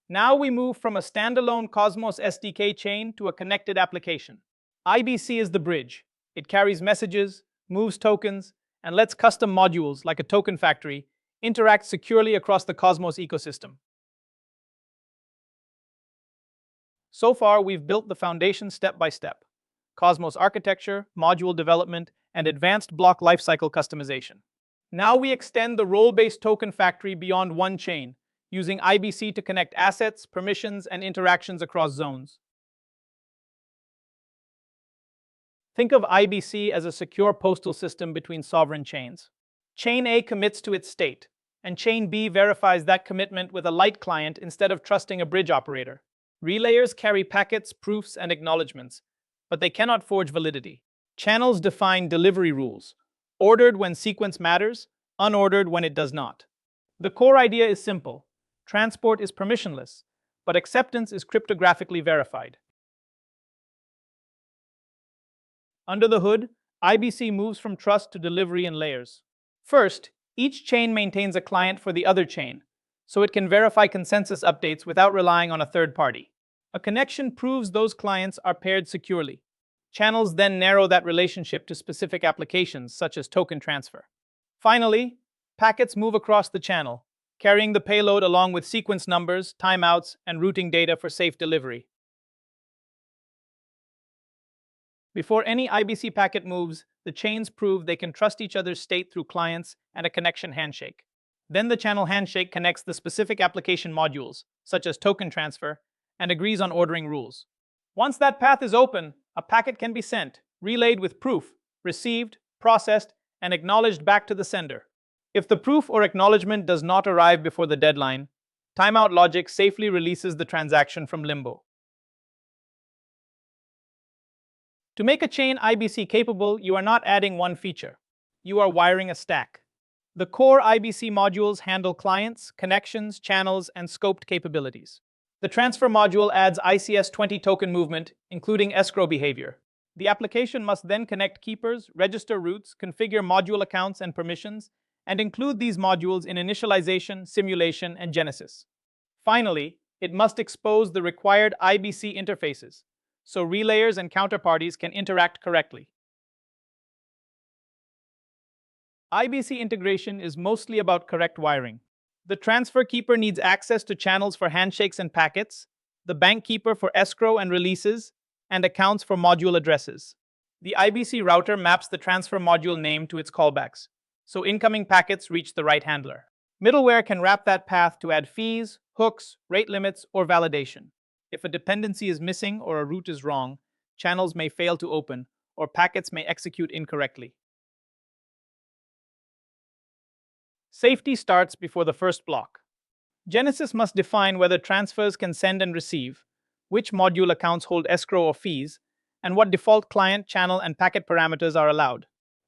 Now we move from a standalone Cosmos SDK chain to a connected application. IBC is the bridge. It carries messages, moves tokens, and lets custom modules, like a token factory, interact securely across the Cosmos ecosystem. So far, we've built the foundation step by step: Cosmos architecture, module development, and advanced block lifecycle customization. Now we extend the role-based token factory beyond one chain, using IBC to connect assets, permissions, and interactions across zones. Think of IBC as a secure postal system between sovereign chains. Chain A commits to its state, and Chain B verifies that commitment with a light client instead of trusting a bridge operator. Relayers carry packets, proofs, and acknowledgements, but they cannot forge validity. Channels define delivery rules: ordered when sequence matters, unordered when it does not. The core idea is simple. Transport is permissionless, but acceptance is cryptographically verified. Under the hood, IBC moves from trust to delivery in layers. First, each chain maintains a client for the other chain, so it can verify consensus updates without relying on a third party. A connection proves those clients are paired securely. Channels then narrow that relationship to specific applications, such as token transfer. Finally, packets move across the channel, carrying the payload along with sequence numbers, timeouts, and routing data for safe delivery. Before any IBC packet moves, the chains prove they can trust each other's state through clients and a connection handshake. Then the channel handshake connects the specific application modules, such as token transfer, and agrees on ordering rules. Once that path is open, a packet can be sent, relayed with proof, received, processed, and acknowledged back to the sender. If the proof or acknowledgement does not arrive before the deadline, timeout logic safely releases the transaction from limbo. To make a chain IBC capable, you are not adding one feature. You are wiring a stack. The core IBC modules handle clients, connections, channels, and scoped capabilities. The transfer module adds ICS-20 token movement, including escrow behavior. The application must then connect keepers, register routes, configure module accounts and permissions, and include these modules in initialization, simulation, and genesis. Finally, it must expose the required IBC interfaces, so relayers and counterparties can interact correctly. IBC integration is mostly about correct wiring. The transfer keeper needs access to channels for handshakes and packets, the bank keeper for escrow and releases, and accounts for module addresses. The IBC router maps the transfer module name to its callbacks, so incoming packets reach the right handler. Middleware can wrap that path to add fees, hooks, rate limits, or validation. If a dependency is missing or a route is wrong, channels may fail to open, or packets may execute incorrectly. Safety starts before the first block. Genesis must define whether transfers can send and receive, which module accounts hold escrow or fees, and what default client, channel, and packet parameters are allowed.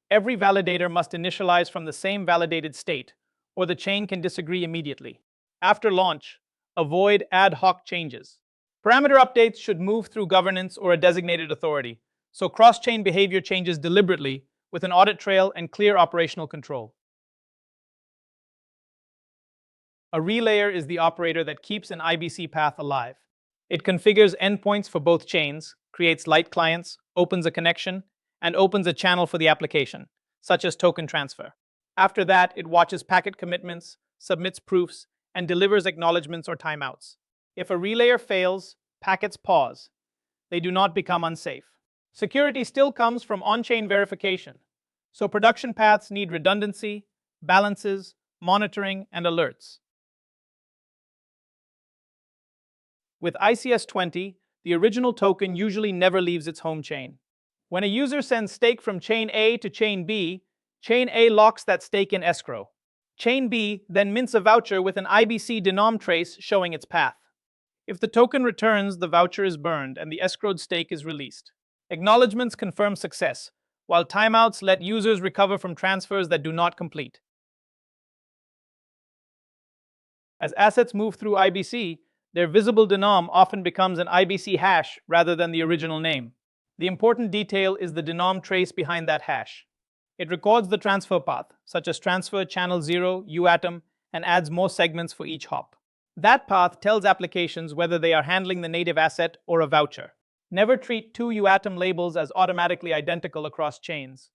Every validator must initialize from the same validated state, or the chain can disagree immediately. After launch, avoid ad hoc changes. Parameter updates should move through governance or a designated authority, so cross-chain behavior changes deliberately with an audit trail and clear operational control. A relayer is the operator that keeps an IBC path alive. It configures endpoints for both chains, creates light clients, opens a connection, and opens a channel for the application, such as token transfer. After that, it watches packet commitments, submits proofs, and delivers acknowledgements or timeouts. If a relayer fails, packets pause. They do not become unsafe. Security still comes from on-chain verification, so production paths need redundancy, balances, monitoring, and alerts. With ICS-20, the original token usually never leaves its home chain. When a user sends stake from chain A to chain B, chain A locks that stake in escrow. Chain B then mints a voucher with an IBC denom trace showing its path. If the token returns, the voucher is burned and the escrowed stake is released. Acknowledgements confirm success, while timeouts let users recover from transfers that do not complete. As assets move through IBC, their visible denom often becomes an IBC hash rather than the original name. The important detail is the denom trace behind that hash. It records the transfer path, such as transfer channel 0, UATM, and adds more segments for each hop. That path tells applications whether they are handling the native asset or a voucher. Never treat two UATM labels as automatically identical across chains.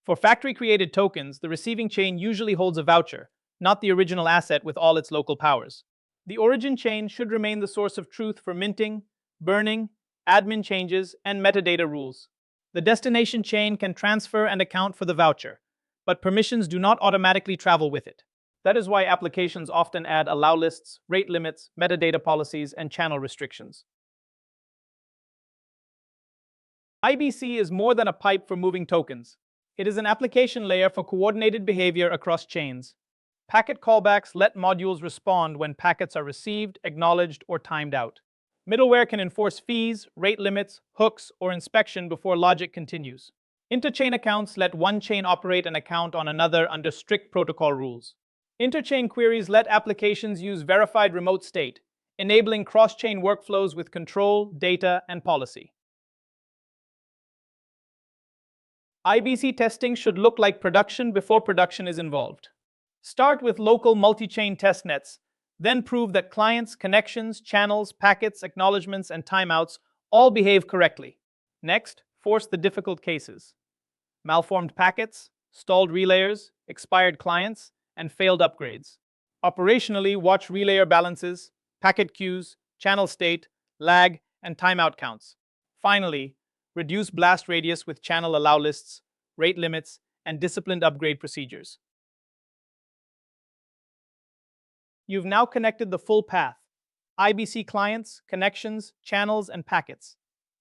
For factory-created tokens, the receiving chain usually holds a voucher, not the original asset with all its local powers. The origin chain should remain the source of truth for minting, burning, admin changes, and metadata rules. The destination chain can transfer and account for the voucher, but permissions do not automatically travel with it. That is why applications often add allow lists, rate limits, metadata policies, and channel restrictions. IBC is more than a pipe for moving tokens. It is an application layer for coordinated behavior across chains. Packet callbacks let modules respond when packets are received, acknowledged, or timed out. Middleware can enforce fees, rate limits, hooks, or inspection before logic continues. Interchain accounts let one chain operate an account on another under strict protocol rules. Interchain queries let applications use verified remote state, enabling cross-chain workflows with control, data, and policy. IBC testing should look like production before production is involved. Start with local multi-chain testnets, then prove that clients, connections, channels, packets, acknowledgements, and timeouts all behave correctly. Next, force the difficult cases. Malformed packets, stalled relayers, expired clients, and failed upgrades. Operationally, watch relayer balances, packet queues, channel state, lag, and timeout counts. Finally, reduce blast radius with channel allow lists, rate limits, and disciplined upgrade procedures. You've now connected the full path: IBC clients, connections, channels, and packets,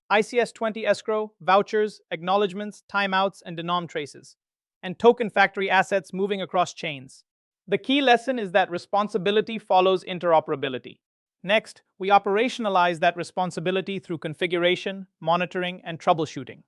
ICS-20 escrow, vouchers, acknowledgements, timeouts, and denom traces, and token factory assets moving across chains. The key lesson is that responsibility follows interoperability. Next, we operationalize that responsibility through configuration, monitoring, and troubleshooting.